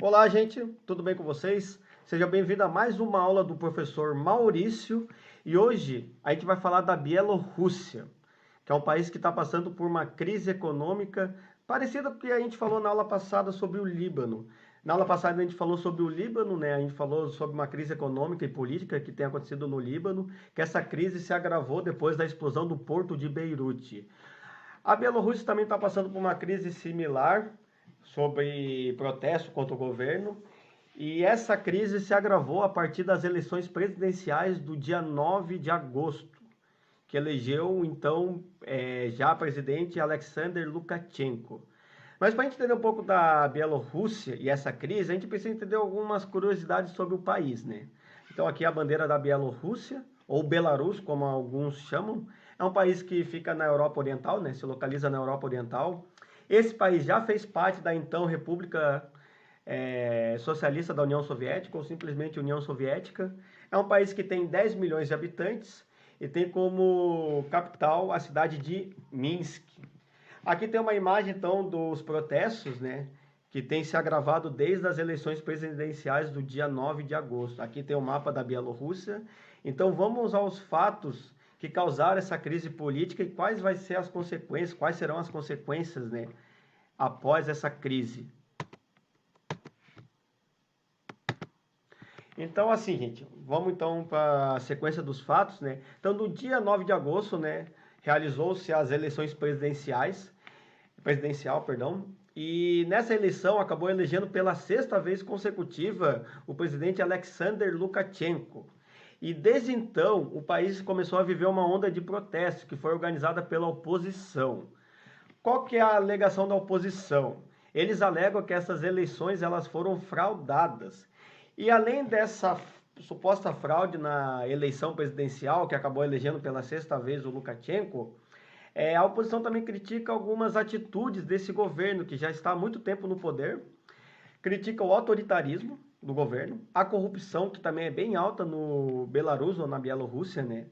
Olá, gente, tudo bem com vocês? Seja bem-vindo a mais uma aula do professor Maurício e hoje a gente vai falar da Bielorrússia, que é um país que está passando por uma crise econômica parecida com o que a gente falou na aula passada sobre o Líbano. Na aula passada a gente falou sobre o Líbano, né? A gente falou sobre uma crise econômica e política que tem acontecido no Líbano, que essa crise se agravou depois da explosão do porto de Beirute. A Bielorrússia também está passando por uma crise similar sobre protesto contra o governo. E essa crise se agravou a partir das eleições presidenciais do dia 9 de agosto, que elegeu então já presidente Alexander Lukashenko. Mas para a gente entender um pouco da Bielorrússia e essa crise, a gente precisa entender algumas curiosidades sobre o país, né? Então aqui a bandeira da Bielorrússia, ou Belarus, como alguns chamam, é um país que fica na Europa Oriental, né? Se localiza na Europa Oriental. Esse país já fez parte da então República Socialista da União Soviética, ou simplesmente União Soviética. É um país que tem 10 milhões de habitantes e tem como capital a cidade de Minsk. Aqui tem uma imagem, então, dos protestos, né, que tem se agravado desde as eleições presidenciais do dia 9 de agosto. Aqui tem o mapa da Bielorrússia. Então, vamos aos fatos que causaram essa crise política e quais vai ser as consequências, quais serão as consequências, né, após essa crise. Então, assim, gente, vamos então para a sequência dos fatos, né? Então, no dia 9 de agosto, né, realizou-se as eleições presidencial, perdão, e nessa eleição acabou elegendo pela sexta vez consecutiva o presidente Alexander Lukashenko. E desde então, o país começou a viver uma onda de protesto que foi organizada pela oposição. Qual que é a alegação da oposição? Eles alegam que essas eleições elas foram fraudadas. E além dessa suposta fraude na eleição presidencial, que acabou elegendo pela sexta vez o Lukashenko, a oposição também critica algumas atitudes desse governo, que já está há muito tempo no poder, critica o autoritarismo do governo, a corrupção, que também é bem alta no Belarus ou na Bielorrússia, né?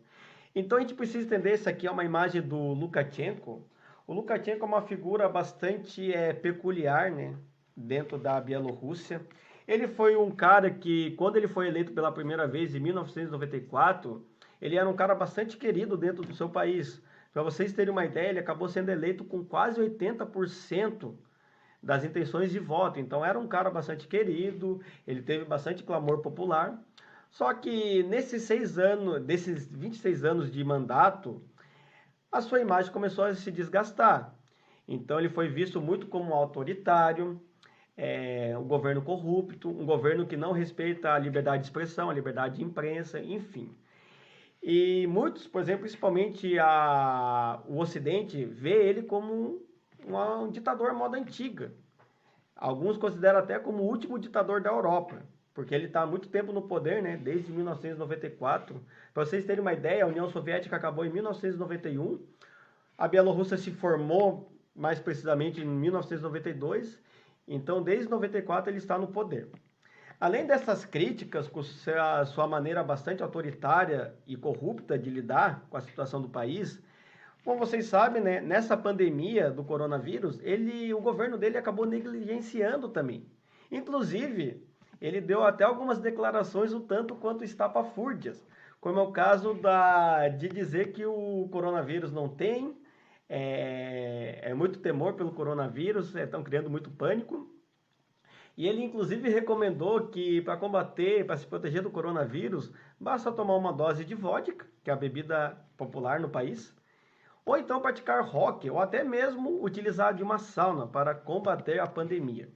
Então a gente precisa entender, isso aqui é uma imagem do Lukashenko. O Lukashenko é uma figura bastante peculiar, né, dentro da Bielorrússia. Ele foi um cara que, quando ele foi eleito pela primeira vez em 1994, ele era um cara bastante querido dentro do seu país. Para vocês terem uma ideia, ele acabou sendo eleito com quase 80% das intenções de voto. Então era um cara bastante querido, ele teve bastante clamor popular. Só que nesses 6 anos, desses 26 anos de mandato, a sua imagem começou a se desgastar. Então ele foi visto muito como autoritário, um governo corrupto, um governo que não respeita a liberdade de expressão, a liberdade de imprensa, enfim. E muitos, por exemplo, principalmente o Ocidente, vê ele como um ditador à moda antiga. Alguns consideram até como o último ditador da Europa, porque ele está há muito tempo no poder, né? Desde 1994. Para vocês terem uma ideia, a União Soviética acabou em 1991, a Bielorrússia se formou mais precisamente em 1992, então desde 94 ele está no poder. Além dessas críticas com a sua maneira bastante autoritária e corrupta de lidar com a situação do país, como vocês sabem, né, nessa pandemia do coronavírus, o governo dele acabou negligenciando também. Inclusive, ele deu até algumas declarações um tanto quanto estapafúrdias, como é o caso de dizer que o coronavírus não tem, muito temor pelo coronavírus, estão criando muito pânico. E ele inclusive recomendou que para combater, para se proteger do coronavírus, basta tomar uma dose de vodka, que é a bebida popular no país, ou então praticar rock, ou até mesmo utilizar de uma sauna para combater a pandemia.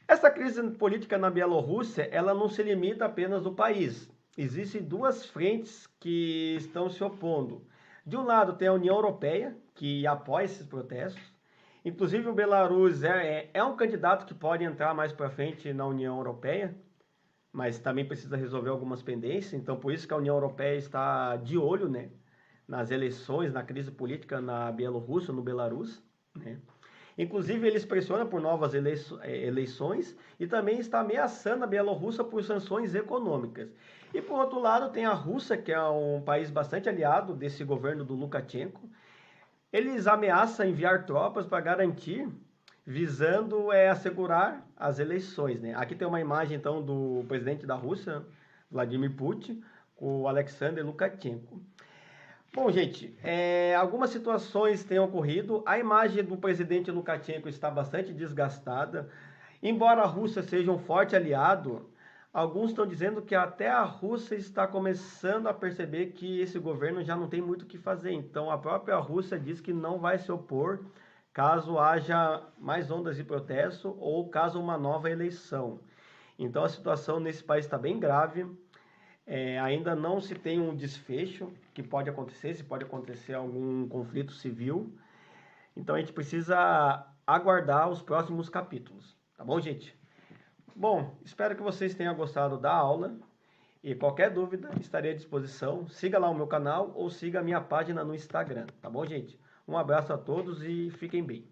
Essa crise política na Bielorrússia, ela não se limita apenas no país. Existem duas frentes que estão se opondo. De um lado tem a União Europeia, que apoia esses protestos. Inclusive o Belarus é um candidato que pode entrar mais para frente na União Europeia, mas também precisa resolver algumas pendências. Então por isso que a União Europeia está de olho, né, nas eleições, na crise política na Bielorrússia, no Belarus, né? Inclusive, eles pressionam por novas eleições e também está ameaçando a Bielorrússia por sanções econômicas. E por outro lado, tem a Rússia, que é um país bastante aliado desse governo do Lukashenko. Eles ameaçam enviar tropas para garantir visando assegurar as eleições, né? Aqui tem uma imagem, então, do presidente da Rússia, Vladimir Putin, com o Alexander Lukashenko. Bom, gente, algumas situações têm ocorrido. A imagem do presidente Lukashenko está bastante desgastada. Embora a Rússia seja um forte aliado, alguns estão dizendo que até a Rússia está começando a perceber que esse governo já não tem muito o que fazer. Então, a própria Rússia diz que não vai se opor caso haja mais ondas de protesto ou caso uma nova eleição. Então, a situação nesse país está bem grave. Ainda não se tem um desfecho que pode acontecer, se pode acontecer algum conflito civil. Então a gente precisa aguardar os próximos capítulos, tá bom, gente? Bom, espero que vocês tenham gostado da aula e qualquer dúvida estarei à disposição. Siga lá o meu canal ou siga a minha página no Instagram, tá bom, gente? Um abraço a todos e fiquem bem.